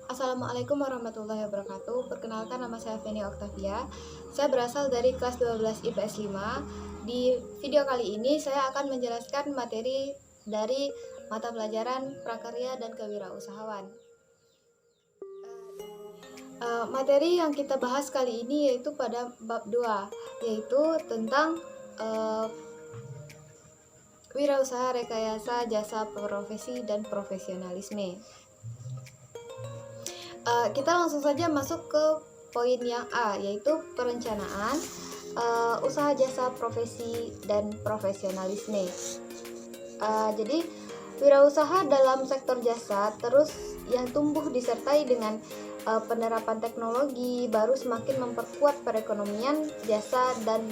Assalamualaikum warahmatullahi wabarakatuh. Perkenalkan, nama saya Feni Oktavia. Saya berasal dari kelas 12 IPS 5. Di video kali ini saya akan menjelaskan materi dari mata pelajaran prakarya dan kewirausahaan. Materi yang kita bahas kali ini yaitu pada bab 2, yaitu tentang wirausaha, rekayasa, jasa, profesi, dan profesionalisme. Kita langsung saja masuk ke poin yang A, yaitu perencanaan, usaha, jasa, profesi, dan profesionalisme. Jadi wirausaha dalam sektor jasa terus yang tumbuh disertai dengan penerapan teknologi baru semakin memperkuat perekonomian jasa dan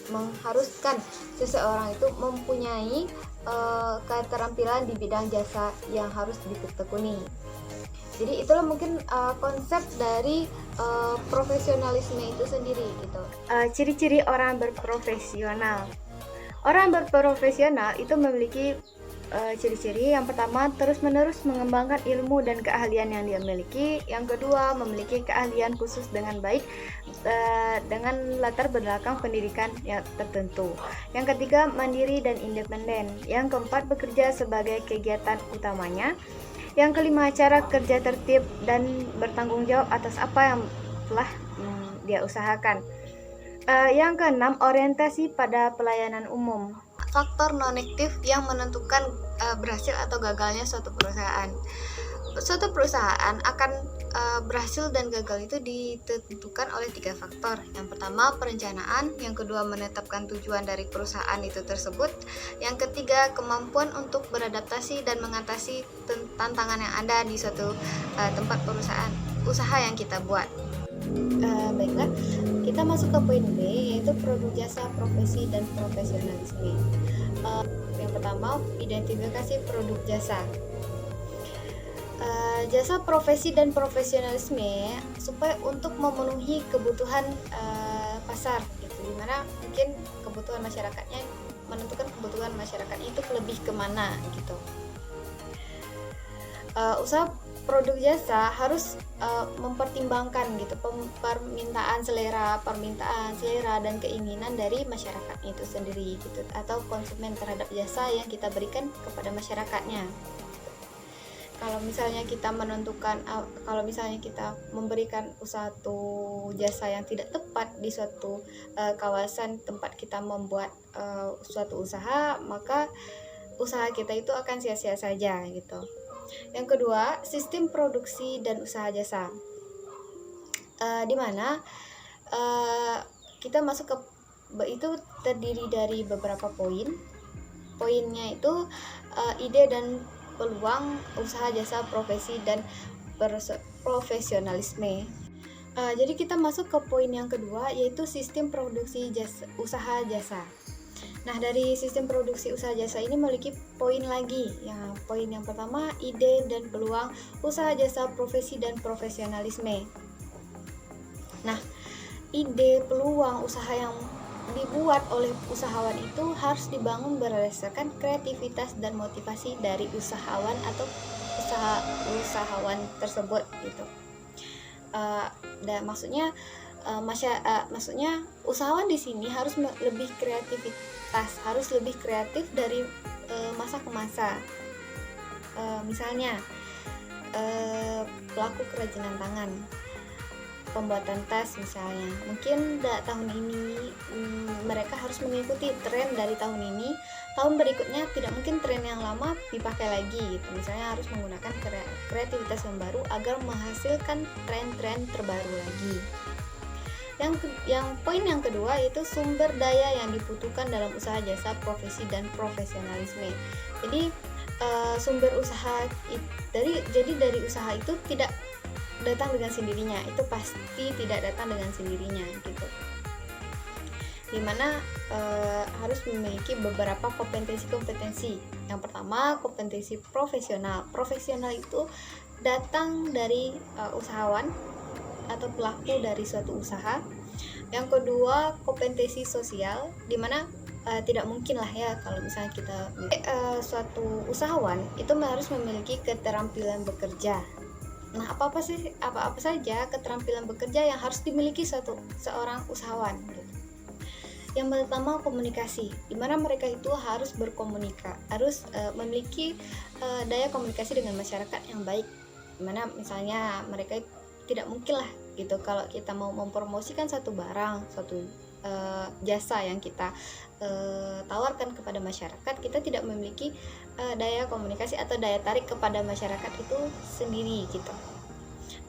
mengharuskan seseorang itu mempunyai keterampilan di bidang jasa yang harus ditekuni. Jadi itulah mungkin konsep dari profesionalisme itu sendiri gitu. Ciri-ciri orang berprofesional. Orang berprofesional itu memiliki ciri-ciri. Yang pertama, terus-menerus mengembangkan ilmu dan keahlian yang dia miliki. Yang kedua, memiliki keahlian khusus dengan baik dengan latar belakang pendidikan yang tertentu. Yang ketiga, mandiri dan independen. Yang keempat, bekerja sebagai kegiatan utamanya. Yang kelima, cara kerja tertib dan bertanggung jawab atas apa yang telah dia usahakan. Yang keenam, orientasi pada pelayanan umum. Faktor non-aktif yang menentukan berhasil atau gagalnya suatu perusahaan. Suatu perusahaan akan berhasil dan gagal itu ditentukan oleh 3 faktor. Yang pertama, perencanaan. Yang kedua, menetapkan tujuan dari perusahaan itu tersebut. Yang ketiga, kemampuan untuk beradaptasi dan mengatasi tantangan yang ada di suatu tempat perusahaan usaha yang kita buat. Baiklah, kita masuk ke poin B, yaitu produk jasa, profesi, dan profesionalisme. Yang pertama, identifikasi produk jasa. Jasa, profesi, dan profesionalisme supaya untuk memenuhi kebutuhan pasar gitu, dimana mungkin kebutuhan masyarakatnya, menentukan kebutuhan masyarakatnya itu lebih kemana gitu. Usaha produk jasa harus mempertimbangkan gitu permintaan selera dan keinginan dari masyarakat itu sendiri gitu, atau konsumen terhadap jasa yang kita berikan kepada masyarakatnya. Kalau misalnya kita memberikan suatu jasa yang tidak tepat di suatu kawasan tempat kita membuat suatu usaha, maka usaha kita itu akan sia-sia saja gitu. Yang kedua, sistem produksi dan usaha jasa, di mana kita masuk ke itu terdiri dari beberapa poin. Poinnya itu ide dan peluang usaha jasa, profesi, dan profesionalisme. Jadi kita masuk ke poin yang kedua, yaitu sistem produksi usaha jasa. Nah, dari sistem produksi usaha jasa ini memiliki poin lagi. Poin yang pertama, ide dan peluang usaha jasa, profesi, dan profesionalisme. Nah, ide, peluang usaha yang dibuat oleh usahawan itu harus dibangun berdasarkan kreativitas dan motivasi dari usahawan atau usahawan tersebut gitu. Dan maksudnya usahawan di sini harus lebih kreatif dari masa ke masa. Misalnya pelaku kerajinan tangan, pembuatan tas misalnya, mungkin tahun ini mereka harus mengikuti tren dari tahun ini, tahun berikutnya tidak mungkin tren yang lama dipakai lagi gitu. Misalnya harus menggunakan kreativitas yang baru agar menghasilkan tren-tren terbaru lagi. Yang poin yang kedua yaitu sumber daya yang dibutuhkan dalam usaha jasa, profesi, dan profesionalisme. Jadi sumber usaha dari usaha itu tidak datang dengan sendirinya, itu pasti tidak datang dengan sendirinya gitu. Dimana harus memiliki beberapa kompetensi. Yang pertama, kompetensi profesional. Profesional itu datang dari usahawan atau pelaku dari suatu usaha. Yang kedua, kompetensi sosial, dimana tidak mungkin lah ya kalau misalnya kita suatu usahawan itu harus memiliki keterampilan bekerja. Nah, apa-apa saja keterampilan bekerja yang harus dimiliki seorang usahawan gitu. Yang pertama, komunikasi, di mana mereka itu harus memiliki daya komunikasi dengan masyarakat yang baik. Dimana misalnya mereka tidak mungkin lah gitu kalau kita mau mempromosikan satu barang, suatu jasa yang kita tawarkan kepada masyarakat, kita tidak memiliki daya komunikasi atau daya tarik kepada masyarakat itu sendiri gitu.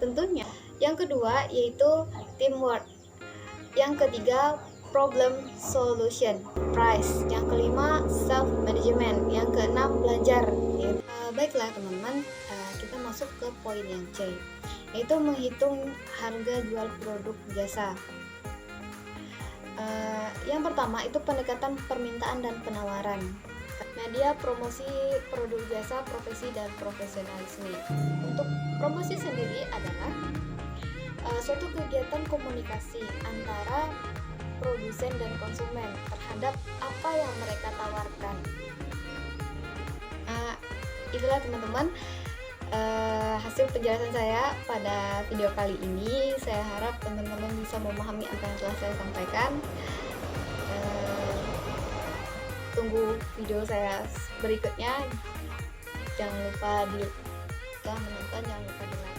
Tentunya yang kedua yaitu teamwork, yang ketiga problem solution, price, yang kelima self management, yang keenam belajar. Baiklah teman-teman, kita masuk ke poin yang C, yaitu menghitung harga jual produk jasa. Yang pertama itu pendekatan permintaan dan penawaran, media promosi produk jasa, profesi dan profesionalisme. Untuk promosi sendiri adalah suatu kegiatan komunikasi antara produsen dan konsumen terhadap apa yang mereka tawarkan. Itulah teman-teman hasil penjelasan saya pada video kali ini. Saya harap teman-teman bisa memahami apa yang telah saya sampaikan. Tunggu video saya berikutnya. Jangan lupa menonton, jangan lupa di like.